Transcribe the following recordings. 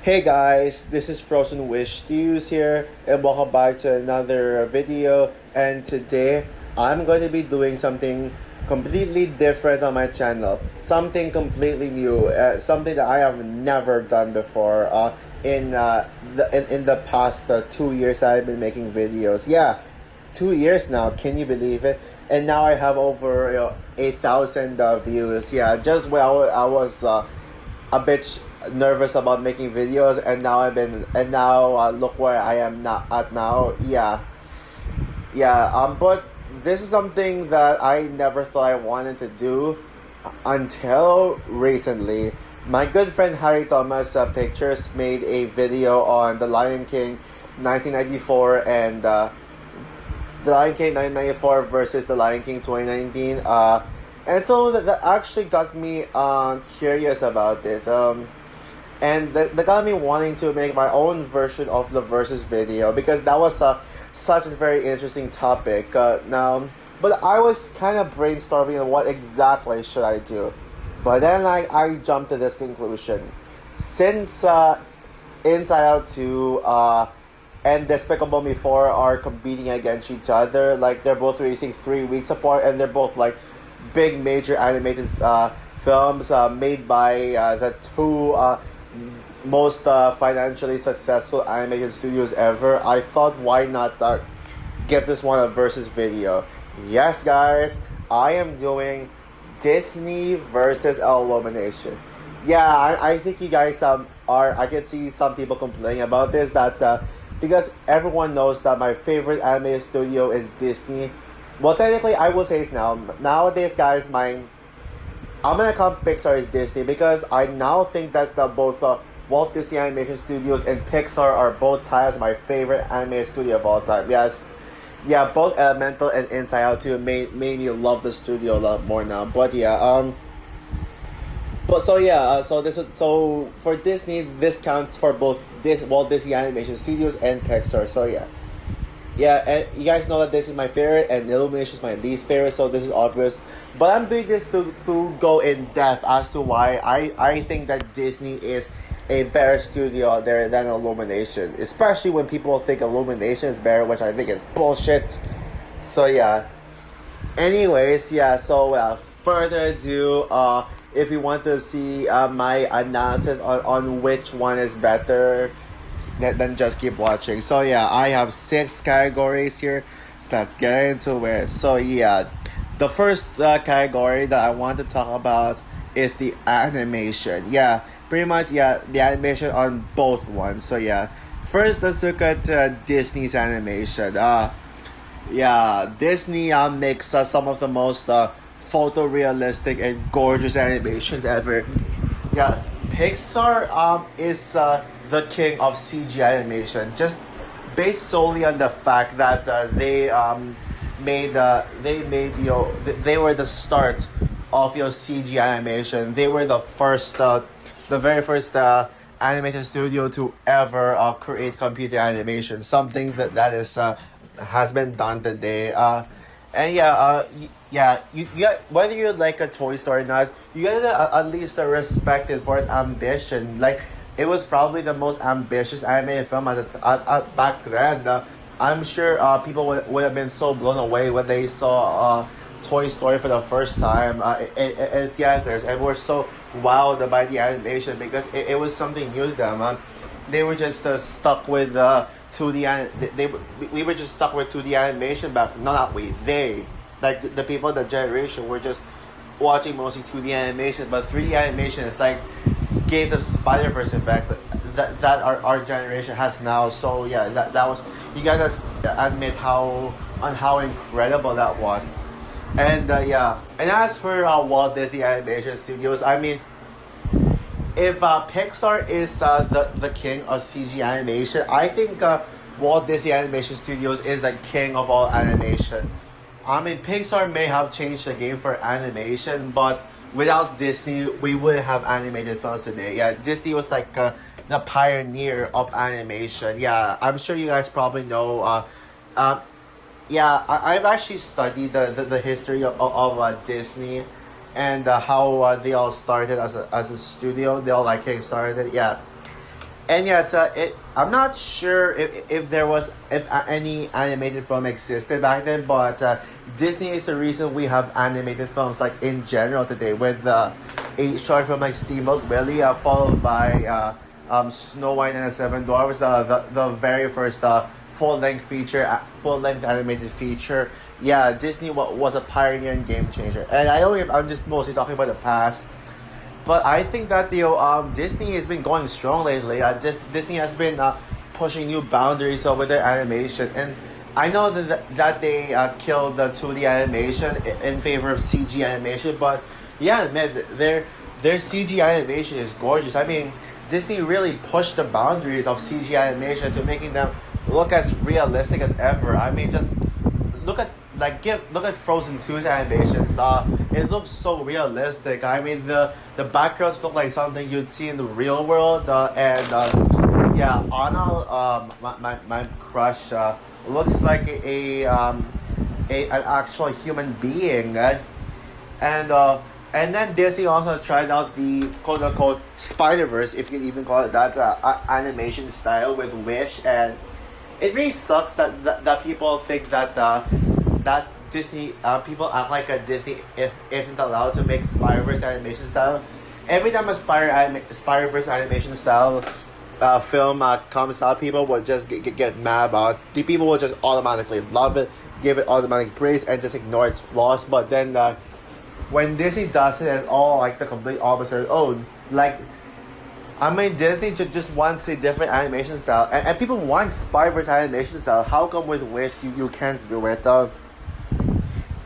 Hey guys, this is Frozen Wish Stews here, and welcome back to another video. And today, I'm going to be doing something completely different on my channel. Something completely new, something that I have never done before in the past 2 years that I've been making videos. Yeah, 2 years now, can you believe it? And now I have over 8,000 views. Yeah, just when I was a bit nervous about making videos, and now look where I am now at now. But this is something that I never thought I wanted to do until recently. My good friend Harry Thomas Pictures made a video on The Lion King 1994 and The Lion King 1994 versus The Lion King 2019. And so that actually got me curious about it. And that got me wanting to make my own version of the versus video, because that was such a very interesting topic. But I was kind of brainstorming on what exactly should I do. But then I jumped to this conclusion. Since Inside Out 2 and Despicable Me 4 are competing against each other, like they're both releasing 3 weeks apart, and they're both like big major animated films made by the two most financially successful animated studios ever. I thought, why not give this one a versus video? Yes, guys, I am doing Disney versus Illumination. Yeah, I think you guys I can see some people complaining about this, that because everyone knows that my favorite animated studio is Disney. Well, technically, I will say it's nowadays, guys. I'm gonna count Pixar as Disney, because I now think that both Walt Disney Animation Studios and Pixar are both tied as my favorite animated studio of all time. Yes, yeah, both Elemental and Inside Out 2 made me love the studio a lot more now. But yeah, so for Disney, this counts for both Walt Disney Animation Studios and Pixar. So yeah. Yeah, and you guys know that this is my favorite and Illumination is my least favorite, so this is obvious. But I'm doing this to go in depth as to why I think that Disney is a better studio out there than Illumination. Especially when people think Illumination is better, which I think is bullshit. So yeah. Anyways, yeah, so without further ado, if you want to see my analysis on which one is better, then just keep watching. So yeah, I have 6 categories here, so let's get into it. So yeah, the first category that I want to talk about is the animation. Yeah, pretty much, yeah, the animation on both ones. So yeah, first let's look at Disney's animation. Yeah, Disney makes some of the most photorealistic and gorgeous animations ever. Yeah, Pixar is the king of CG animation, just based solely on the fact that they were the start of your CG animation. They were the very first animated studio to ever create computer animation, something that is has been done today. And yeah, you whether you like a Toy Story or not, you gotta at least respect it for its ambition. Like, it was probably the most ambitious animated film at back then. I'm sure people would have been so blown away when they saw Toy Story for the first time in theaters, and were so wowed by the animation, because it was something new to them. They were just stuck with 2D. We were just stuck with 2D animation back. Not we. They, like the people of the generation, were just watching mostly 2D animation, but 3D animation is like gave the Spider-Verse effect that our generation has now. So yeah, that was, you gotta admit how incredible that was. And yeah, and as for Walt Disney Animation Studios, I mean, if Pixar is the king of CG animation, I think Walt Disney Animation Studios is the king of all animation. I mean, Pixar may have changed the game for animation, but without Disney, we wouldn't have animated films today. Yeah, Disney was like the pioneer of animation. Yeah, I'm sure you guys probably know. Yeah, I've actually studied the history of Disney, and how they all started as a studio. They all like getting started. Yeah, And yes, I'm not sure if there was if any animated film existed back then, but Disney is the reason we have animated films like in general today, with a short film like Steamboat Willie, followed by Snow White and the Seven Dwarfs, the very first full length animated feature. Yeah, Disney was a pioneer and game changer, and I'm just mostly talking about the past. But I think that Disney has been going strong lately. Disney has been pushing new boundaries with their animation, and I know that they killed the 2D animation in favor of CG animation. But yeah, man, their CG animation is gorgeous. I mean, Disney really pushed the boundaries of CG animation to making them look as realistic as ever. I mean, just look at Frozen 2's animations. It looks so realistic. I mean, the backgrounds look like something you'd see in the real world. And yeah, Anna, my crush, looks like an actual human being. And then Disney also tried out the quote unquote Spider-Verse, if you can even call it that, animation style with Wish, and it really sucks that people think that Disney people act like a Disney isn't allowed to make Spider-Verse animation style. Every time a Spider-Verse animation style film comes out, people will just get mad about it. The people will just automatically love it, give it automatic praise, and just ignore its flaws. But then when Disney does it, it's all like the complete opposite. Oh, like, I mean, Disney just wants a different animation style, and people want Spider-Verse animation style. How come with Wish you can't do it?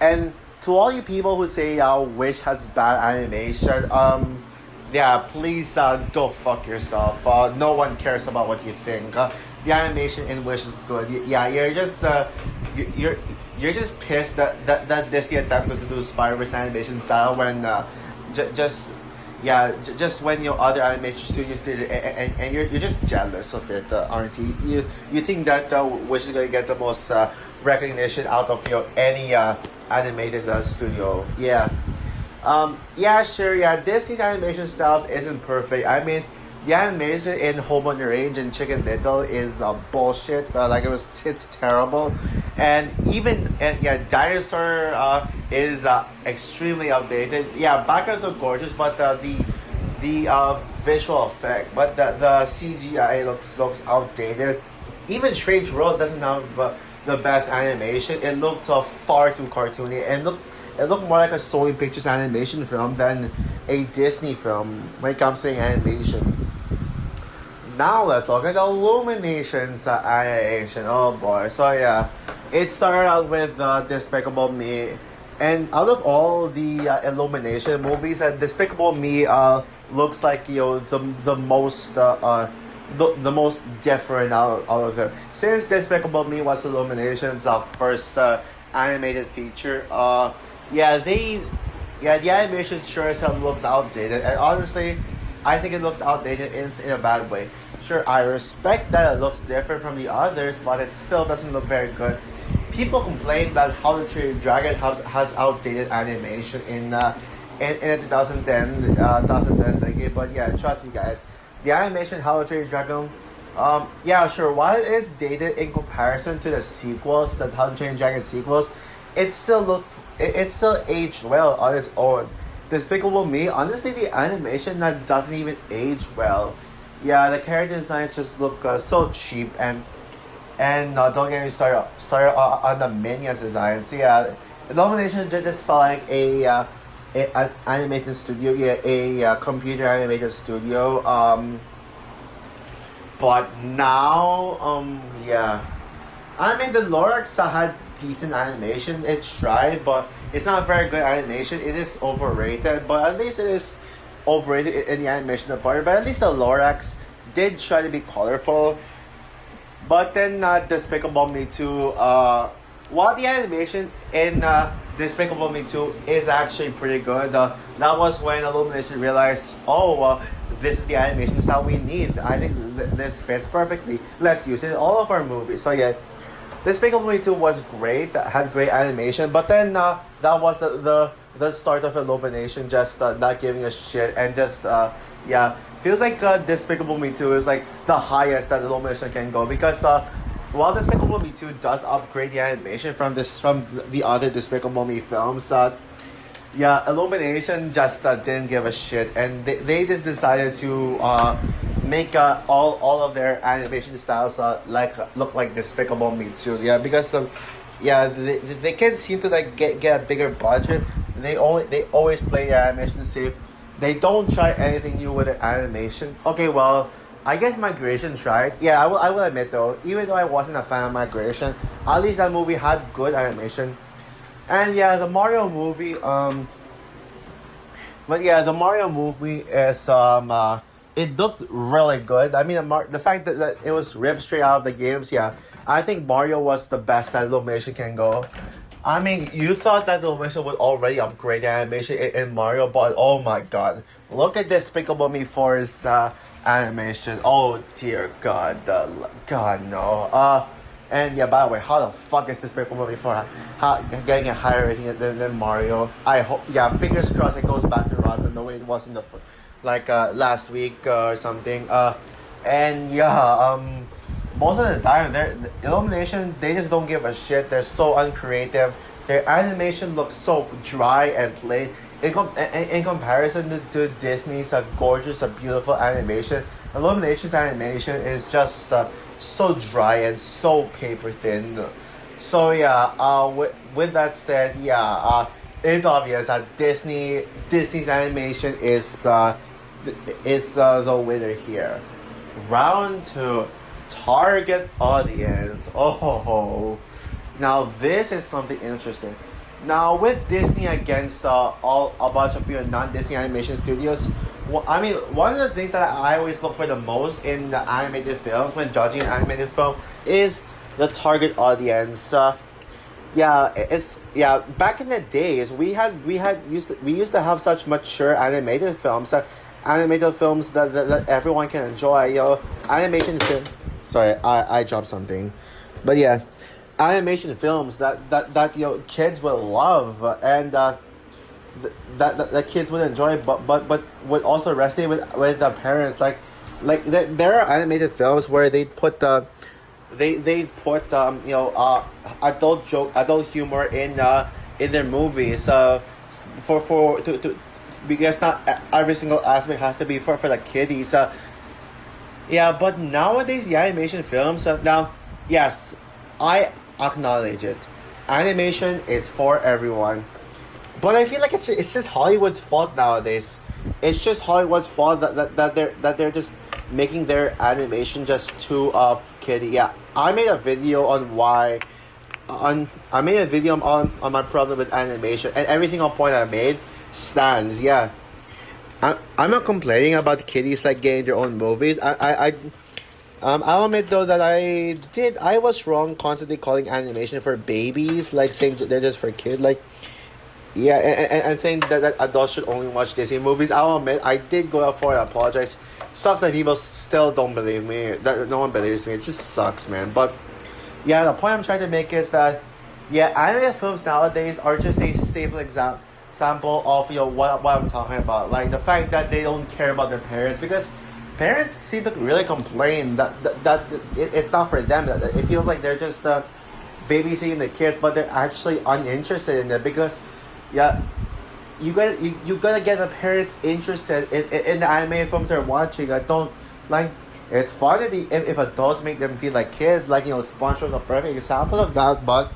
And to all you people who say Wish has bad animation, yeah, please go fuck yourself. No one cares about what you think. The animation in Wish is good. Yeah, you're just pissed that Disney attempted to do Spider-Verse animation style when just when your other animation studios did it, and you're just jealous of it, aren't you? You think that Wish is gonna get the most recognition out of any animated studio? Yeah. Yeah, sure. Yeah, Disney's animation styles isn't perfect. I mean, the animation in Home on the Range and Chicken Little is bullshit. It's terrible, and Dinosaur is extremely outdated. Yeah, backgrounds are gorgeous, but the visual effect, but the CGI looks outdated. Even Strange World doesn't have the best animation. It looked far too cartoony, and it looked more like a Sony Pictures animation film than a Disney film when it comes to animation. Now let's look at Illumination's animation. Oh boy. So yeah, it started out with Despicable Me. And out of all the Illumination movies, Despicable Me looks like the most the most different out of them. Since Despicable Me was Illumination's first animated feature, the animation sure as hell looks outdated. And honestly, I think it looks outdated in a bad way. Sure, I respect that it looks different from the others, but it still doesn't look very good. People complain that How to Train Your Dragon has outdated animation in a 2010 decade, but yeah, trust me guys, the animation How to Train Your Dragon, sure, while it is dated in comparison to the sequels, the How to Train Your Dragon sequels, it still aged well on its own. Despicable Me, honestly, the animation that doesn't even age well. Yeah, the character designs just look so cheap, and don't get me started on the minions designs. Yeah, Illumination just felt like an animated studio, a computer animated studio. But now, I mean, the Lorax had decent animation. It tried, but it's not very good animation. It is overrated, but at least it is overrated in the animation department. But at least the Lorax did try to be colorful. But then Despicable Me 2, while the animation in Despicable Me 2 is actually pretty good, that was when Illumination realized, this is the animation style we need. I think this fits perfectly. Let's use it in all of our movies. So yeah, Despicable Me 2 was great, had great animation, but then that was the start of Illumination just not giving a shit and just feels like Despicable Me 2 is like the highest that Illumination can go because while Despicable Me 2 does upgrade the animation from the other Despicable Me films, yeah, Illumination just didn't give a shit, and they just decided to make all of their animation styles look like Despicable Me too. Yeah, because the kids seem to like get a bigger budget. They always play the animation safe. They don't try anything new with the animation. Okay, well, I guess Migration tried. Yeah, I will admit though, even though I wasn't a fan of Migration, at least that movie had good animation. And yeah, the Mario movie, but yeah, the Mario movie is, it looked really good. I mean, the fact that it was ripped straight out of the games, yeah, I think Mario was the best that Illumination can go. I mean, you thought that Illumination would already upgrade the animation in Mario, but oh my god, look at Despicable Me 4's animation. Oh dear god, god no. And yeah, by the way, how the fuck is Despicable Me 4 getting a higher rating than Mario? I hope, yeah, fingers crossed it goes back to Rotten the way it was in the last week or something. And yeah, most of the time, the Illumination, they just don't give a shit. They're so uncreative. Their animation looks so dry and plain. In comparison to Disney's gorgeous, beautiful animation, Illumination's animation is just so dry and so paper thin. So yeah, with that said, yeah, it's obvious that Disney's animation is the winner here. Round 2, target audience. Oh, now this is something interesting. Now with Disney against a bunch of non-Disney animation studios, I mean, one of the things that I always look for the most in the animated films when judging an animated film is the target audience. Back in the days we used to have such mature animated films that everyone can enjoy. Animation film. Sorry, I dropped something, but yeah, animation films that kids will love and that kids would enjoy, but would also resonate with the parents. Like there are animated films where they put adult humor in their movies. Because not every single aspect has to be for the kiddies. Yeah, but nowadays the animation films now, yes, I acknowledge it. Animation is for everyone, but I feel like it's just Hollywood's fault nowadays. It's just Hollywood's fault that they're just making their animation just too kiddie. Yeah, I made a video on my problem with animation, and every single point I made stands. Yeah, I'm not complaining about kiddies like getting their own movies. I'll admit though that I was wrong constantly calling animation for babies, like saying they're just for kids, like yeah, and saying that adults should only watch Disney movies. I'll admit I did go out for it. I apologize. It sucks that people still don't believe me. That no one believes me. It just sucks, man. But yeah, the point I'm trying to make is that yeah, animated films nowadays are just a staple example of what I'm talking about. Like the fact that they don't care about their parents, because parents seem to really complain that it's not for them. That it feels like they're just babysitting the kids, but they're actually uninterested in it. Because yeah, you gotta get the parents interested in the animated films they're watching. I don't like. It's fun if adults make them feel like kids. Like SpongeBob is a perfect example of that. But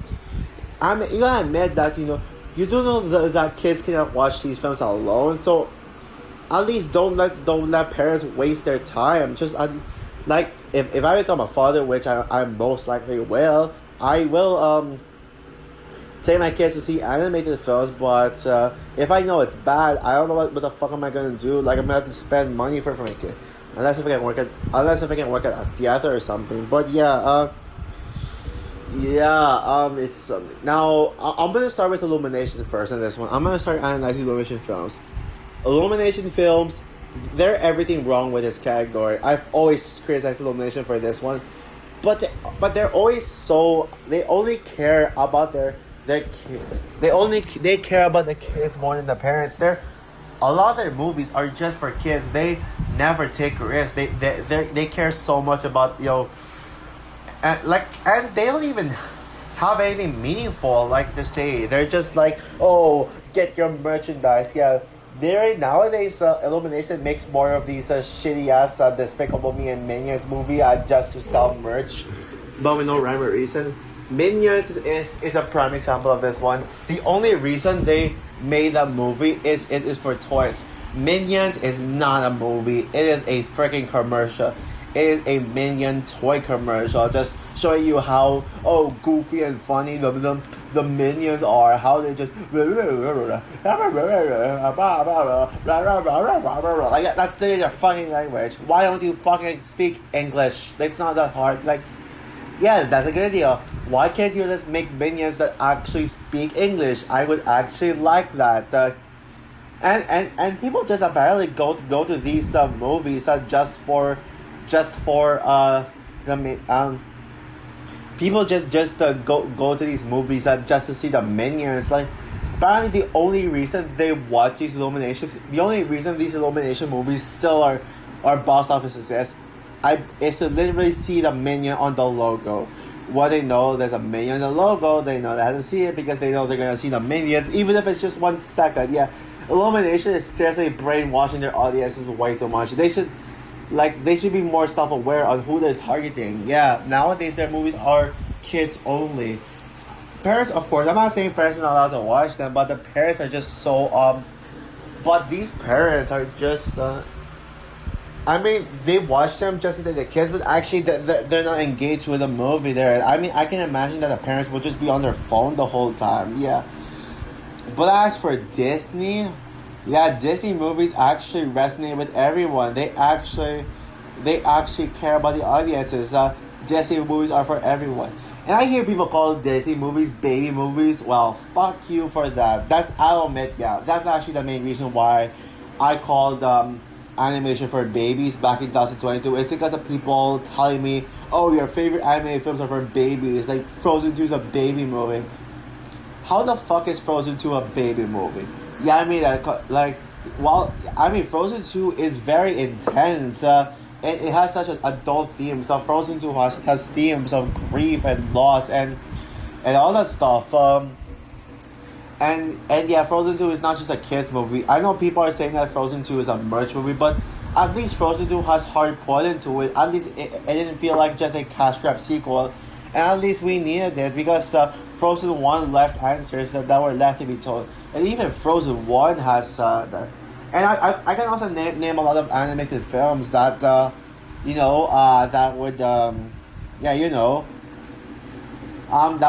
you gotta admit that you do know that kids cannot watch these films alone. So at least don't let parents waste their time. Just like if I become a father, which I most likely will, I will take my kids to see animated films. But if I know it's bad, I don't know what the fuck am I gonna do. Like I'm gonna have to spend money for my kid, unless if I can work at a theater or something. But yeah, it's now I'm gonna start with Illumination first. On this one, I'm gonna start analyzing Illumination films. Illumination films, they're everything wrong with this category. I've always criticized Illumination for this one, but they're always they only care about their kids. They care about the kids more than the parents. A lot of their movies are just for kids. They never take risks. They care so much about, and they don't even have anything meaningful like to say. They're just like, oh, get your merchandise. Yeah, there nowadays, Illumination makes more of these shitty ass Despicable Me and Minions movie just to sell merch, but with no rhyme or reason. Minions is a prime example of this one. The only reason they made that movie is for toys. Minions is not a movie. It is a freaking commercial. It is a Minion toy commercial, just showing you how goofy and funny the Minions are. How they just like that's their fucking language. Why don't you fucking speak English? It's not that hard. Like, yeah, that's a good idea. Why can't you just make Minions that actually speak English? I would actually like that. And people just apparently go to these movies just for people just go to these movies just to see the Minions. Like, apparently the only reason they watch these the only reason these Illumination movies still are box office success, is to literally see the Minion on the logo. What they know, there's a Minion on the logo. They know they have to see it because they know they're gonna see the Minions, even if it's just 1 second. Yeah, Illumination is seriously brainwashing their audiences way too much. They should be more self-aware on who they're targeting. Yeah, nowadays their movies are kids only. Parents, of course, I'm not saying parents are not allowed to watch them, but the parents are just so but these parents are just they watch them just to the kids, but actually they're not engaged with the movie there. I mean, I can imagine that the parents will just be on their phone the whole time. Yeah. But as for Disney, yeah, Disney movies actually resonate with everyone. They actually care about the audiences. Disney movies are for everyone. And I hear people call Disney movies baby movies. Well, fuck you for that. I'll admit, yeah, that's actually the main reason why I called animation for babies back in 2022. It's because of people telling me, oh, your favorite animated films are for babies. Like, Frozen 2 is a baby movie. How the fuck is Frozen 2 a baby movie? Yeah, I mean, Frozen 2 is very intense. It has such an adult theme. So Frozen 2 has themes of grief and loss and all that stuff. And yeah, Frozen 2 is not just a kids movie. I know people are saying that Frozen 2 is a merch movie, but at least Frozen 2 has heart put into it. At least it didn't feel like just a cash grab sequel. And at least we needed it because Frozen 1 left answers that were left to be told. And even Frozen 1 has that. And I can also name a lot of animated films that, that would, that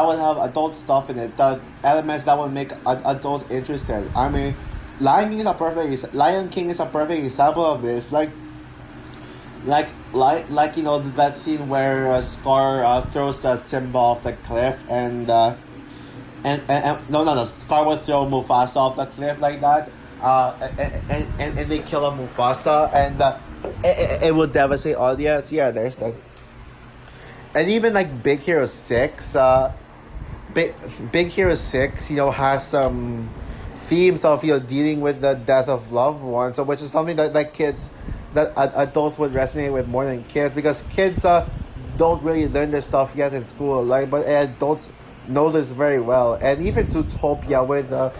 would have adult stuff in it. The elements that would make adults interested. I mean, Lion King is a perfect example of this. Like that scene where Scar throws Simba off the cliff and Scar would throw Mufasa off the cliff like that. And they kill Mufasa and it will devastate audience. Yeah, there's that. And even like Big Hero 6, Big Hero 6, has some themes of dealing with the death of loved ones, which is something that adults would resonate with more than kids, because kids don't really learn this stuff yet in school, but adults know this very well. And even Zootopia with the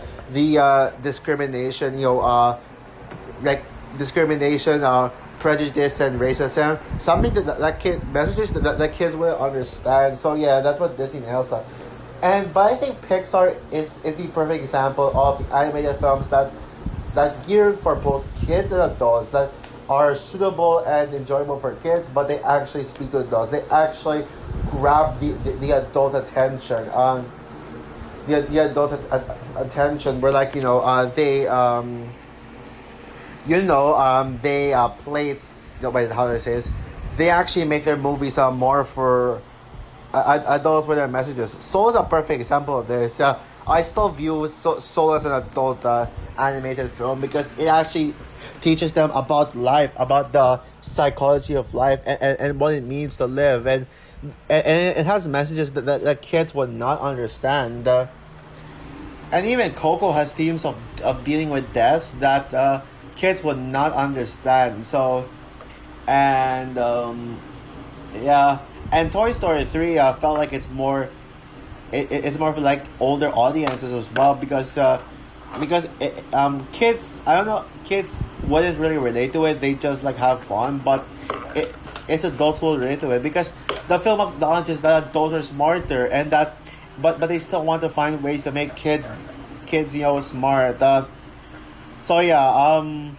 discrimination, discrimination, prejudice and racism, something messages that kids will understand. So yeah, that's what Disney nails on. But I think Pixar is the perfect example of animated films that geared for both kids and adults, that are suitable and enjoyable for kids, but they actually speak to adults. They actually grab the adult attention. The adults' attention were they plates. No, wait, how do I say this? They actually make their movies more for adults with their messages. Soul is a perfect example of this. I still view Soul as an adult animated film because it actually teaches them about life, about the psychology of life, and what it means to live, and it has messages that kids would not understand. And even Coco has themes of dealing with death that kids would not understand. So And yeah, and Toy Story 3 felt like it's more for like older audiences as well because kids, I don't know, kids wouldn't really relate to it. They just like have fun, but it it's adults will relate to it because the film acknowledges that adults are smarter and that but they still want to find ways to make kids smart. So yeah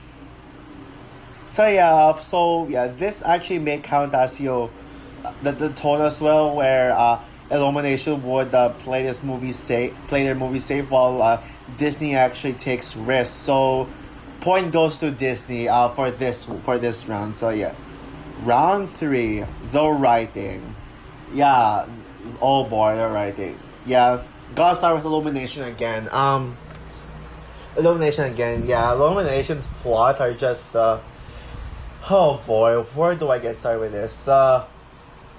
so yeah, this actually may count as the tone as well, where Illumination would play their movie safe while Disney actually takes risks. So point goes to Disney for this round. So yeah, round three, the writing. Yeah, oh boy, the writing. Yeah, gotta start with Illumination again. Illumination again. Yeah, Illumination's plots are just oh boy, where do I get started with this?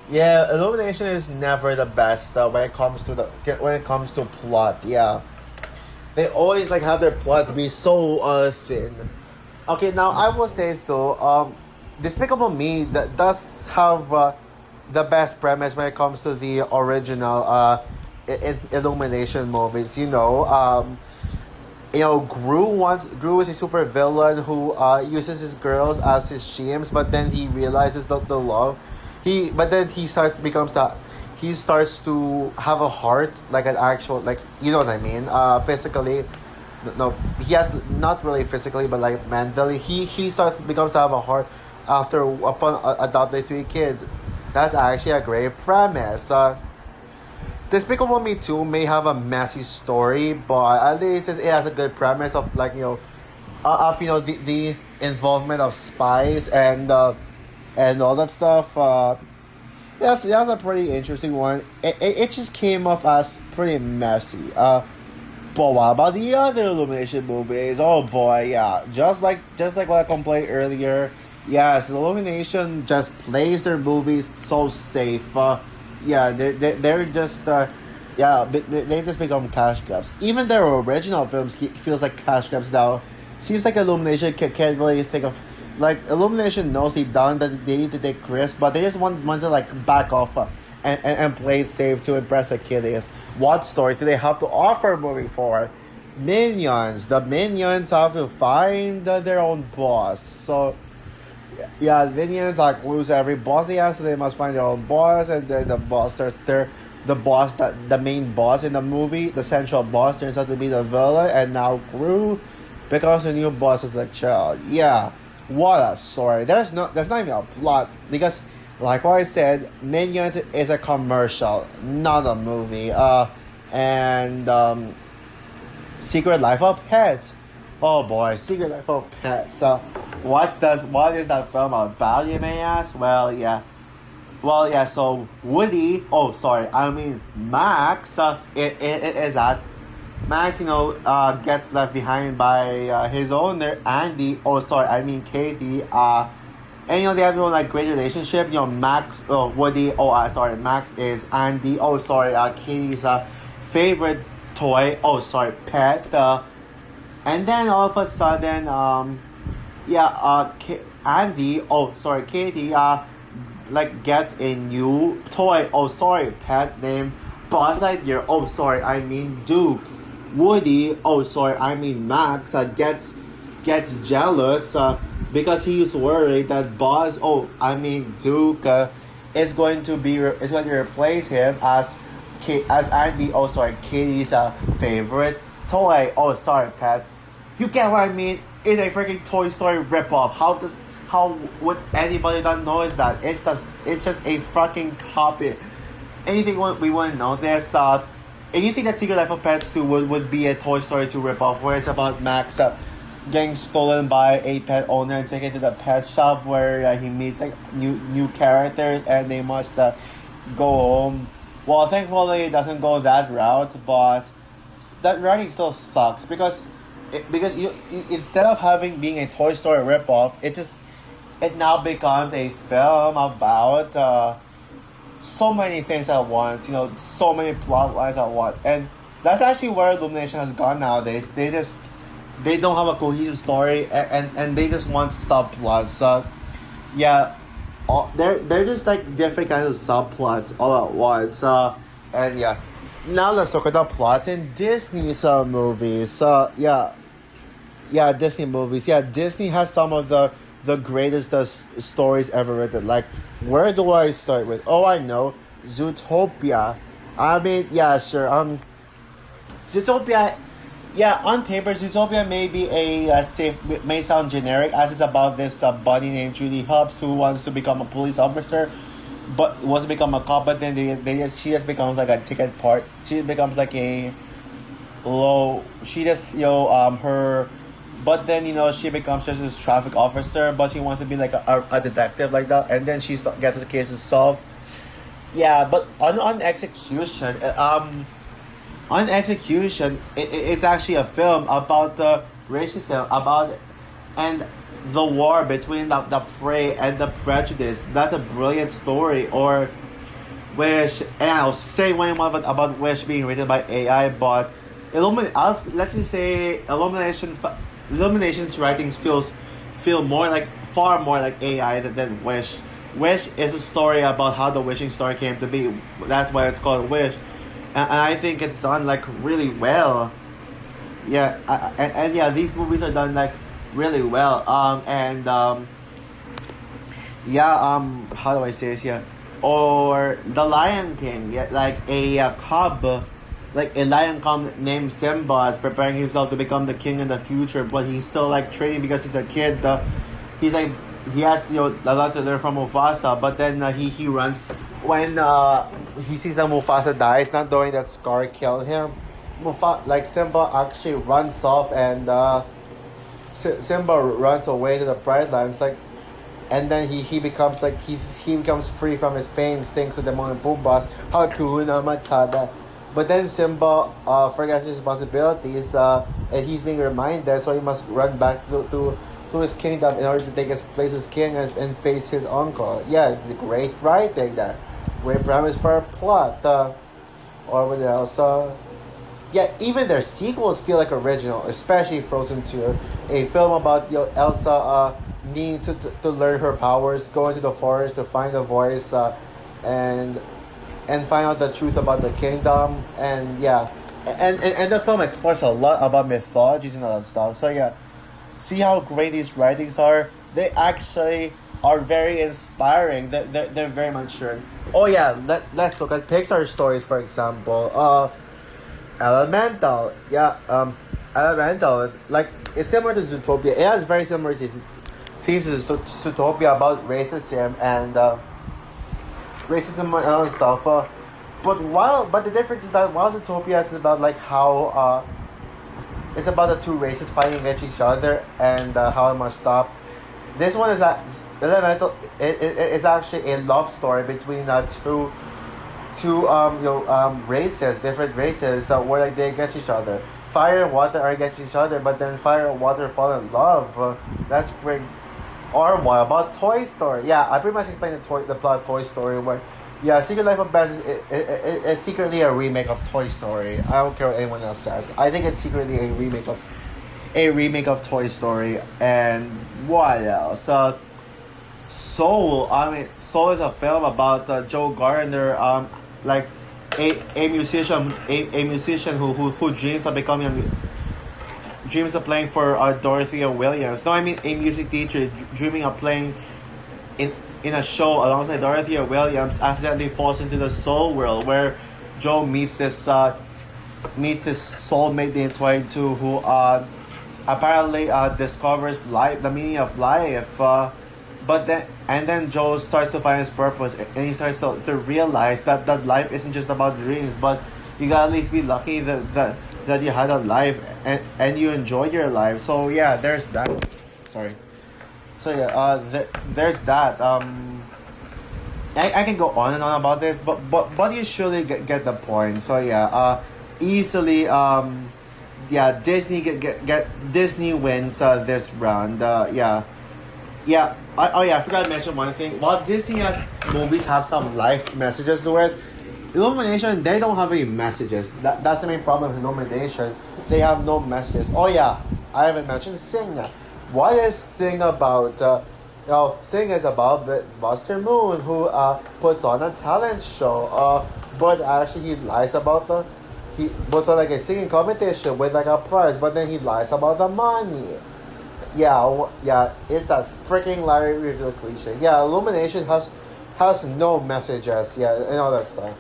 Yeah, Illumination is never the best when it comes to plot. Yeah, they always like have their plots be so thin. Okay, now I will say this though. Despicable Me that does have the best premise when it comes to the original Illumination movies. Gru is a super villain who uses his girls as his shims, but then he realizes that the love he but then he starts to have a heart, like an actual, like, you know what I mean, physically. No, he has, not really physically but like mentally, he starts becomes to have a heart after upon adopting three kids. That's actually a great premise. Despicable Me 2 may have a messy story, but at least it has a good premise of, like, the involvement of spies and all that stuff. That's a pretty interesting one. It just came off as pretty messy. But what about the other Illumination movies? Oh boy, yeah. Just like what I complained earlier. Yes, Illumination just plays their movies so safe. Yeah, they're just they just become cash grabs. Even their original films feels like cash grabs now. Seems like Illumination can't really think of, like, Illumination knows deep down that they need to take risks, but they just want to like back off and play it safe to impress the kiddies. What stories do they have to offer moving forward? Minions. The minions have to find their own boss. So yeah, minions like lose every boss they have, so they must find their own boss, and then the boss turns the main boss in the movie, the central boss, turns out to be the villain, and now Gru becomes the new boss as a child. Yeah, what a story. There's not even a plot because, like what I said, Minions is a commercial, not a movie. And Secret Life of Pets. Oh boy, Secret Life of Pets. What is that film about, you may ask? Well, yeah. So Woody. Oh, sorry. I mean Max. It is that Max, gets left behind by his owner Andy. Oh, sorry. I mean Katie. And they have like great relationship. Max. Oh, Woody. Oh, sorry. Max is Andy. Oh, sorry. Katie's favorite toy. Oh, sorry. Pet. And then all of a sudden, Andy. Oh, sorry. Katie. Like gets a new toy. Oh, sorry. Pet named Buzz Lightyear. Oh, sorry. I mean Duke. Woody. Oh, sorry. I mean Max. Gets jealous. Because he's worried that Buzz, Duke, is going to replace him as Andy. Oh, sorry, Katie's favorite toy. Oh, sorry, Pat. You get what I mean? It's a freaking Toy Story ripoff. How would anybody not notice that? It's just a fucking copy. Anything we wouldn't know this. And you think that Secret Life of Pets 2 would be a Toy Story 2 ripoff, where it's about Max getting stolen by a pet owner and taken to the pet shop, where he meets like new characters and they must go home. Well, thankfully it doesn't go that route, but that writing still sucks because instead of being a Toy Story ripoff, it now becomes a film about so many things at once. So many plot lines at once, and that's actually where Illumination has gone nowadays. They don't have a cohesive story, and they just want subplots. yeah, they're just like different kinds of subplots all at once. And yeah, now let's look at the plots in Disney's movies. Yeah, Disney movies. Yeah, Disney has some of the greatest stories ever written. Like, where do I start with? Oh, I know, Zootopia. I mean, yeah, sure. Zootopia. Yeah, on paper, Zootopia may be safe, may sound generic, as it's about this bunny named Julie Hopps who wants to become a police officer, but wants to become a cop. But then she just becomes like a ticket part. She becomes like a low. She just her. But then she becomes just this traffic officer, but she wants to be like a detective like that, and then gets the cases solved. Yeah, but on execution, it's actually a film about the racism, about and the war between the prey and the prejudice. That's a brilliant story. Or Wish, and I'll say one more about Wish being written by AI, but let's just say Illumination's writings feel far more like AI than Wish. Wish is a story about how the wishing star came to be. That's why it's called Wish, and I think it's done like really well. Yeah, and yeah, these movies are done like really well. How do I say this? Yeah, or The Lion King. Yeah, like a cub. Like a lion cub named Simba is preparing himself to become the king in the future, but he's still like training because he's a kid. He's like he has a lot to learn from Mufasa, but then he runs when he sees that Mufasa dies, not knowing that Scar killed him. Simba actually runs off, and Simba runs away to the Pride Lands, and then he becomes he becomes free from his pains thanks to the Timon and Pumbaa's Hakuna Matata. But then Simba forgets his responsibilities, and he's being reminded, so he must run back to his kingdom in order to take his place as king and face his uncle. Yeah, great writing, that great premise for a plot. Or what else? Yeah, even their sequels feel like original, especially Frozen 2, a film about Elsa needing to learn her powers, go into the forest to find a voice, and find out the truth about the kingdom. And yeah, and the film explores a lot about mythologies and all that stuff. So yeah, see how great these writings are. They actually are very inspiring. They're very mature. Oh yeah, let's look at Pixar stories, for example. Elemental. Yeah, Elemental is it's similar to Zootopia. It has very similar themes to Zootopia about racism and other stuff. But the difference is that while Zootopia is about how it's about the two races fighting against each other and how it must stop. This one is Elemental. It's actually a love story between two races, different races, where they against each other. Fire and water are against each other, but then fire and water fall in love. That's great. Or what about Toy Story? Yeah, I pretty much explained the plot of Toy Story, where Secret Life of Pets is secretly a remake of Toy Story. I don't care what anyone else says. I think it's secretly a remake of Toy Story. And what else? Soul. Soul is a film about Joe Gardner, a musician who dreams of playing for Dorothea Williams. No, I mean a music teacher dreaming of playing in a show alongside Dorothea Williams accidentally falls into the soul world, where Joe meets this soulmate named 22 who apparently discovers the meaning of life. But then Joe starts to find his purpose, and he starts to realize that life isn't just about dreams, but you gotta at least be lucky that you had a life and you enjoyed your life. So yeah, there's that. Sorry. So yeah, there's that. I can go on and on about this, but you surely get the point. So yeah, easily Disney Disney wins this round. I forgot to mention one thing. While Disney movies have some life messages to it, Illumination, they don't have any messages. That's the main problem with Illumination. They have no messages. Oh yeah, I haven't mentioned Sing. What is Sing about? Sing is about Buster Moon, who puts on a talent show. But actually he lies about he puts on like a singing competition with like a prize, but then he lies about the money. Yeah, it's that freaking Larry reveal cliche. Yeah, Illumination has no messages. Yeah, and all that stuff.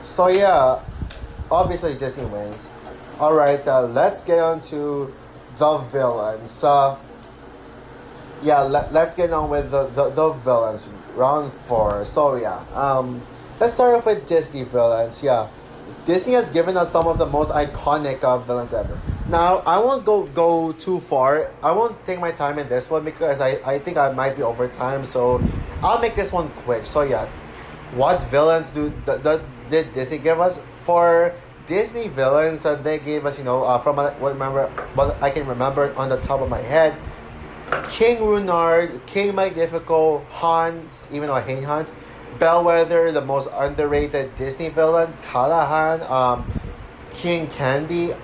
So yeah, obviously Disney wins. All right, let's get on to the villains. Let's get on with the villains. Round four. So yeah, let's start off with Disney villains. Yeah, Disney has given us some of the most iconic villains ever. Now, I won't go too far. I won't take my time in this one because I think I might be over time. So I'll make this one quick. So yeah, what villains did Disney give us? For Disney villains, they gave us, what I can remember on the top of my head. King Runard, King Magnifico, Hans, even though I hate Hans, Bellwether, the most underrated Disney villain, Callahan, King Candy,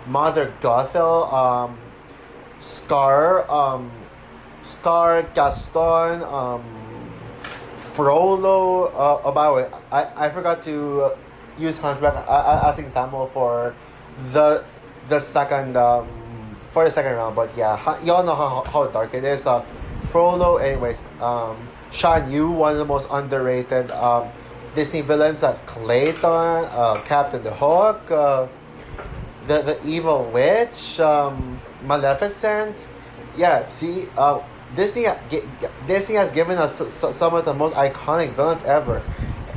Mother Gothel, Scar, Gaston, Frollo. By the way, I forgot to use Hunchback as an example for the second for the second round, but yeah, y'all know how dark it is. Frollo, anyways. Shan Yu, one of the most underrated Disney villains. Clayton, Captain the Hook, the evil witch, Maleficent. Yeah, see, Disney has given us some of the most iconic villains ever,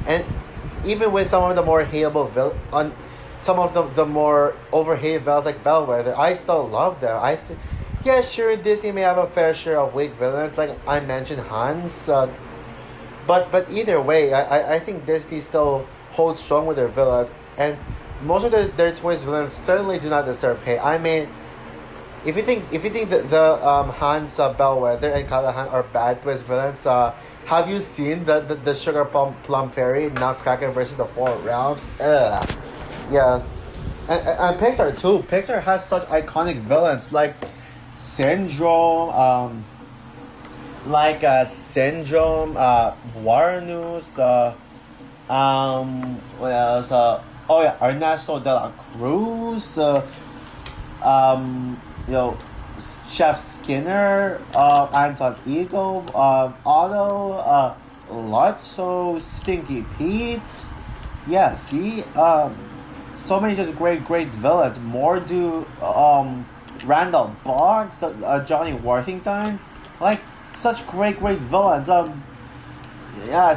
and even with some of the more hateable some of the more overhated villains like Bellwether, I still love them. Yeah, sure, Disney may have a fair share of weak villains, like I mentioned Hans, but either way, I think Disney still holds strong with their villains, and most of their twins villains certainly do not deserve hate. I mean, if you think that the Hans, Bellwether, and Callahan are bad twist villains, have you seen the Sugar Plum Fairy, Nutcracker versus the Four Realms? Ugh. Yeah, and Pixar too. Pixar has such iconic villains like Syndrome, Varanus, what else? Ernesto de la Cruz, Chef Skinner, Anton Ego, Otto, Lotso, Stinky Pete. Yeah, see, so many just great villains. Mordu, Randall Boggs, Johnny Worthington, like such great villains.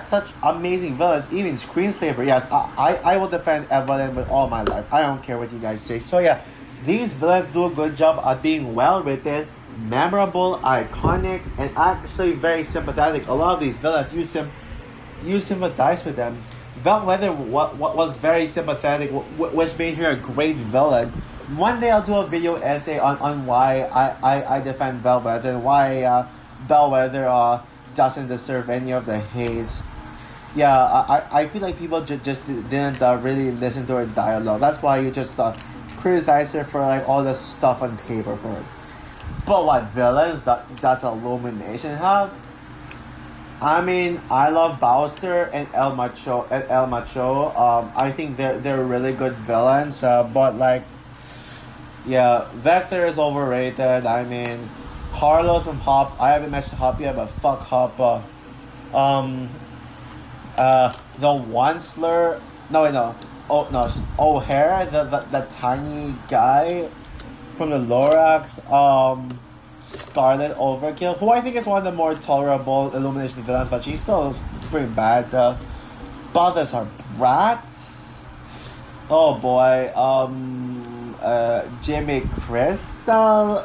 Such amazing villains. Even Screenslaver. Yes, I will defend Evelyn with all my life. I don't care what you guys say. So yeah, these villains do a good job at being well written, memorable, iconic, and actually very sympathetic. A lot of these villains you sympathize with them. Bellwether what was very sympathetic, which made her a great villain. One day I'll do a video essay on why I defend Bellwether and why Bellwether doesn't deserve any of the hate. Yeah, I feel like people just didn't really listen to her dialogue. That's why you just criticize her for like all the stuff on paper for her. But what villains does Illumination have? I mean, I love Bowser and El Macho. I think they're really good villains. But like, yeah, Vector is overrated. I mean, Carlos from Hop. I haven't mentioned Hop yet, but fuck Hop. The Onceler. No. Oh no, O'Hara, the tiny guy from the Lorax. Scarlet Overkill, who I think is one of the more tolerable Illumination villains, but she's still pretty bad. Balthazar Brat. Oh boy. Jimmy Crystal.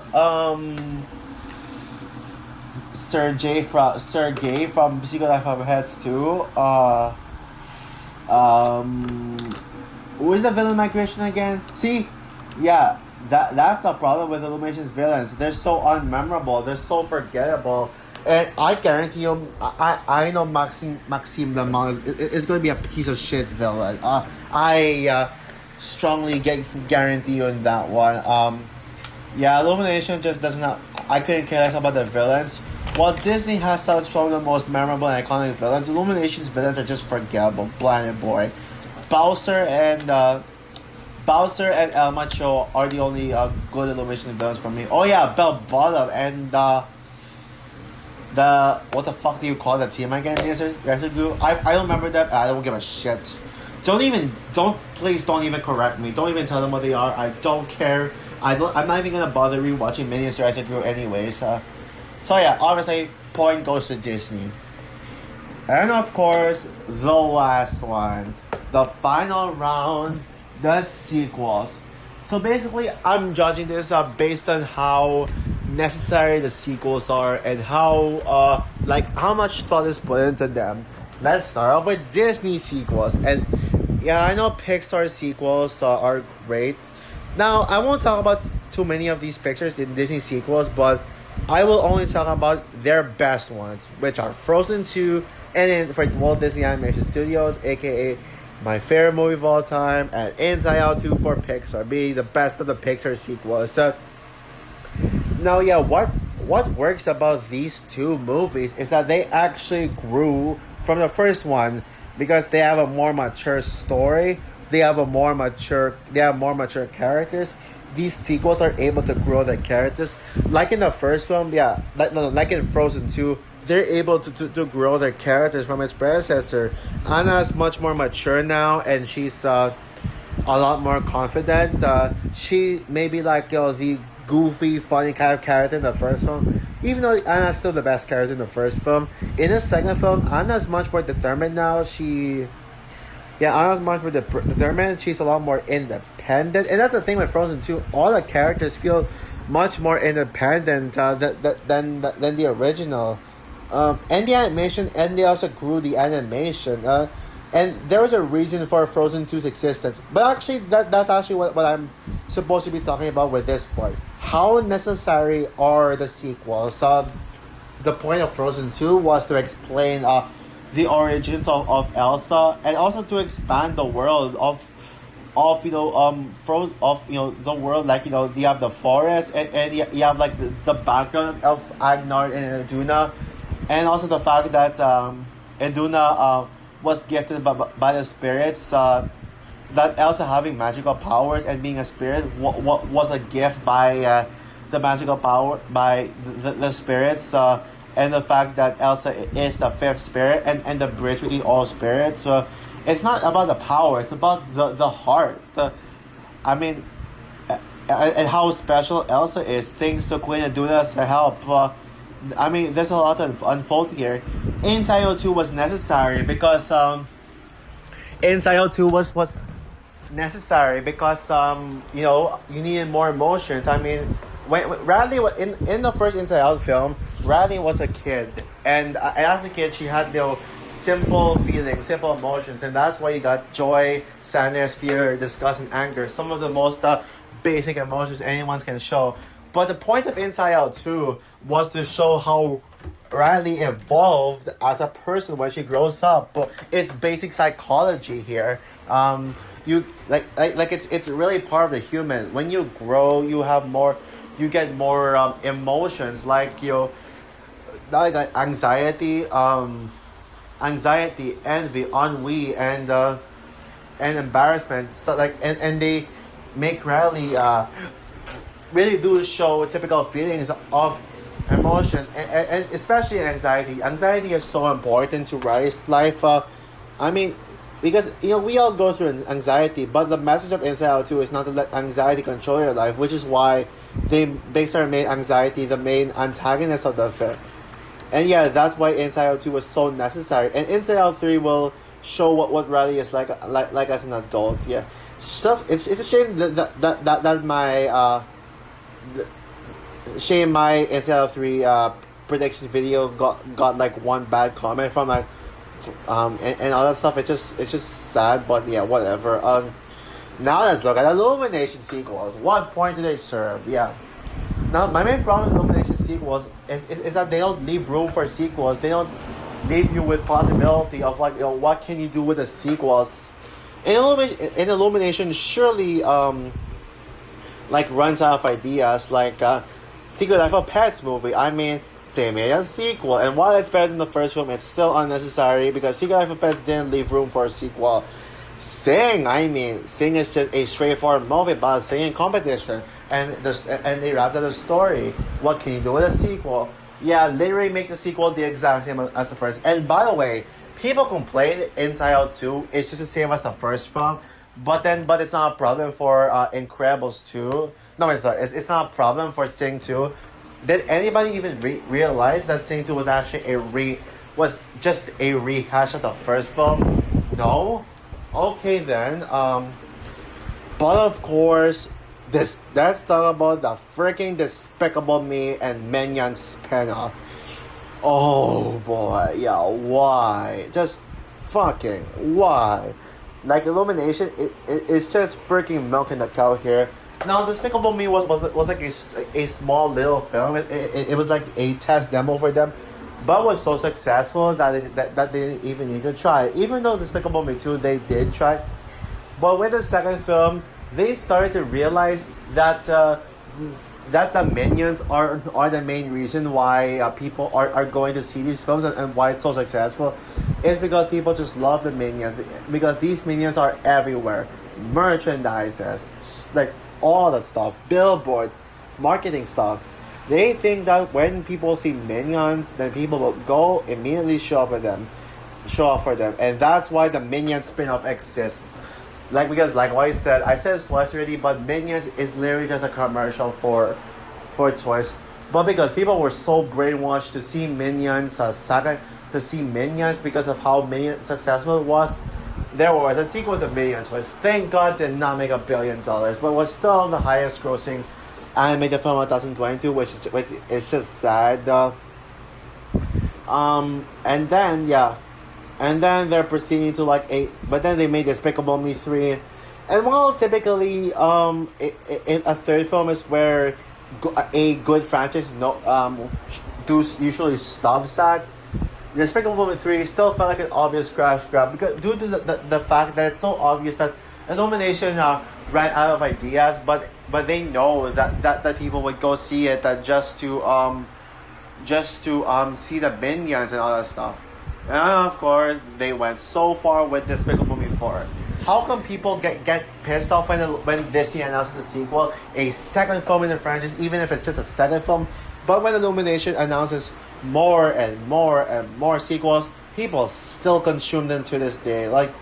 Sergey from Secret Life of Heads too. Who is the villain migration again? See, yeah. That's the problem with Illumination's villains. They're so unmemorable. They're so forgettable. And I guarantee you, I know Maxime Lemon is going to be a piece of shit villain. I strongly guarantee you on that one. Illumination just doesn't have... I couldn't care less about the villains. While Disney has some of the most memorable and iconic villains, Illumination's villains are just forgettable, bland and boring. Bowser and Bowser and El Macho are the only good Illumination villains for me. Oh yeah, Bell Bottom and the what the fuck do you call the team again? Residue. I don't remember that. I don't give a shit. Please don't even correct me. Don't even tell them what they are. I don't care. I'm not even gonna bother rewatching Minions Residue anyways. So yeah, obviously point goes to Disney. And of course, the last one, the final round, the sequels. So basically, I'm judging this based on how necessary the sequels are and how how much thought is put into them. Let's start off with Disney sequels. And yeah, I know Pixar sequels are great. Now, I won't talk about too many of these pictures in Disney sequels, but I will only talk about their best ones, which are Frozen 2, and then for Walt Disney Animation Studios, aka my favorite movie of all time, and Inside Out 2 for Pixar, being the best of the Pixar sequels. So, now, yeah, what works about these two movies is that they actually grew from the first one because they have a more mature story. They have more mature characters. These sequels are able to grow their characters. Like in the first one, yeah, like in Frozen 2, they're able to grow their characters from its predecessor. Anna is much more mature now, and she's a lot more confident. She may be like the goofy, funny kind of character in the first film. Even though Anna's still the best character in the first film, in the second film, Anna's much more determined now. Anna's much more determined. She's a lot more independent. And that's the thing with Frozen 2. All the characters feel much more independent than the original. And the animation, and they also grew the animation. And there was a reason for Frozen 2's existence. But actually, that's actually what I'm supposed to be talking about with this part. How necessary are the sequels? The point of Frozen 2 was to explain the origins of Elsa, and also to expand the world of the world. Like, you have the forest, and you have like the background of Agnar and Iduna, and also the fact that Iduna was gifted by the spirits. That Elsa having magical powers and being a spirit was a gift by the magical power by the spirits. And the fact that Elsa is the fifth spirit and the bridge between all spirits. It's not about the power, it's about the heart. And how special Elsa is, thanks to Queen Iduna's help. There's a lot to unfold here. Inside Out 2 was necessary because you needed more emotions. When Radley was in the first Inside Out film, Radley was a kid, and as a kid she had simple feelings, simple emotions, and that's why you got joy, sadness, fear, disgust, and anger. Some of the most basic emotions anyone can show. But the point of Inside Out 2 was to show how Riley evolved as a person when she grows up. But it's basic psychology here. It's really part of the human. When you grow, you get more emotions, like anxiety, envy, ennui, and embarrassment. So and they make Riley really do show typical feelings of emotion, and especially anxiety. Anxiety is so important to Riley's life. Because we all go through anxiety, but the message of Inside Out 2 is not to let anxiety control your life, which is why they basically made anxiety the main antagonist of the film. And yeah, that's why Inside Out 2 was so necessary. And Inside Out 3 will show what Riley is like as an adult. Yeah, so it's a shame that my Inside Out 3 prediction video got like one bad comment from and all that stuff. It's just sad, but yeah, whatever. Now let's look at Illumination sequels. What point do they serve? Yeah. Now my main problem with Illumination sequels is that they don't leave room for sequels. They don't leave you with possibility of what can you do with the sequels. In Illumination surely runs out of ideas. Secret Life of Pets movie. I mean, they made a sequel, and while it's better than the first film, it's still unnecessary because Secret Life of Pets didn't leave room for a sequel. Sing is just a straightforward movie about a singing competition, and they wrapped up the story. What can you do with a sequel? Yeah, literally make the sequel the exact same as the first. And by the way, people complain Inside Out 2 it's just the same as the first film, but it's not a problem for Incredibles 2. No, it's not a problem for Sing 2. Did anybody even realize that Sing 2 was actually was just a rehash of the first film? No? Okay then. But of course, let's talk about the freaking Despicable Me and Minions spin-off. Oh boy, yeah, why? Just fucking why? Like Illumination, it's just freaking milking the cow here. Now, Despicable Me was like a small little film. It was like a test demo for them, but was so successful that they didn't even need to try. Even though Despicable Me 2, they did try. But with the second film, they started to realize that that the Minions are the main reason why people are going to see these films and why it's so successful. It's because people just love the Minions. Because these Minions are everywhere. Merchandises, like all that stuff, billboards, marketing stuff. They think that when people see Minions, then people will go immediately show up for them, and that's why the Minions spin-off exists. Because what I said it twice already, but Minions is literally just a commercial for toys. But because people were so brainwashed to see Minions because of how Minions successful it was, there was a sequel to Minions, which thank God did not make $1 billion, but was still the highest grossing animated film of 2022, which is just sad. And then they're proceeding to but then they made Despicable Me 3, and while typically in a third film is where a good franchise usually stops that. Despicable Me 3 still felt like an obvious crash grab because due to the fact that it's so obvious that Illumination ran out of ideas, but they know that people would go see it just to see the Minions and all that stuff. And of course, they went so far with Despicable Me 4. How come people get pissed off when Disney announces a sequel, a second film in the franchise, even if it's just a second film? But when Illumination announces more and more and more sequels, people still consume them to this day. Like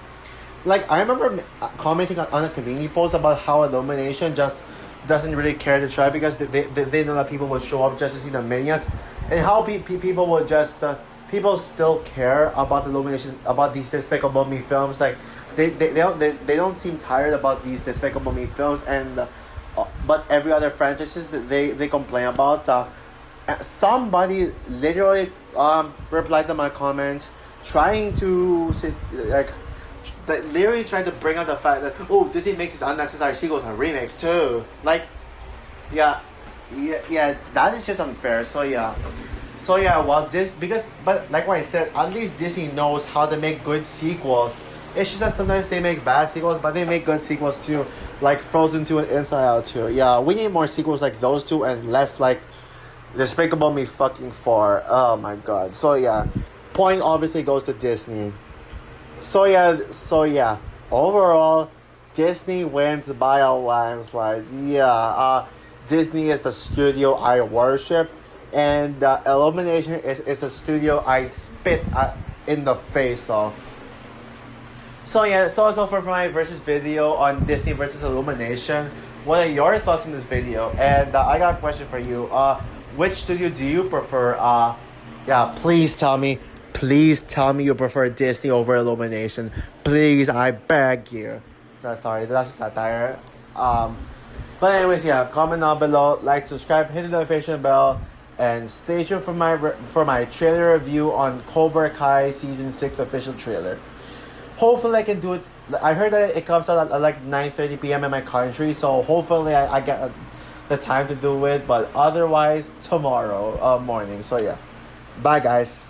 I remember commenting on a community post about how Illumination just doesn't really care to try because they know that people will show up just to see the Minions, and how people will just people still care about Illumination, about these Despicable Me films. Like they don't seem tired about these Despicable Me films, and but every other franchises that they complain about. Somebody literally replied to my comment, trying to literally trying to bring up the fact that Disney makes these unnecessary sequels and remakes too. Yeah, that is just unfair. But like what I said, at least Disney knows how to make good sequels. It's just that sometimes they make bad sequels, but they make good sequels too, like Frozen 2 and Inside Out 2. Yeah, we need more sequels like those two and less like Despicable Me fucking 4. Oh my god. Point obviously goes to Disney. Overall, Disney wins by a landslide. Disney is the studio I worship, and Illumination is the studio I spit in the face of. So for my versus video on Disney versus Illumination. What are your thoughts on this video? And I got a question for you. Which studio do you prefer? Please tell me you prefer Disney over Illumination. Please, I beg you. Sorry, that's a satire. But anyways, comment down below, like, subscribe, hit the notification bell, and stay tuned for my trailer review on Cobra Kai Season 6 official trailer. Hopefully I can do it. I heard that it comes out at like 9:30 p.m. in my country, so hopefully I get the time to do it, but otherwise tomorrow morning. Bye guys.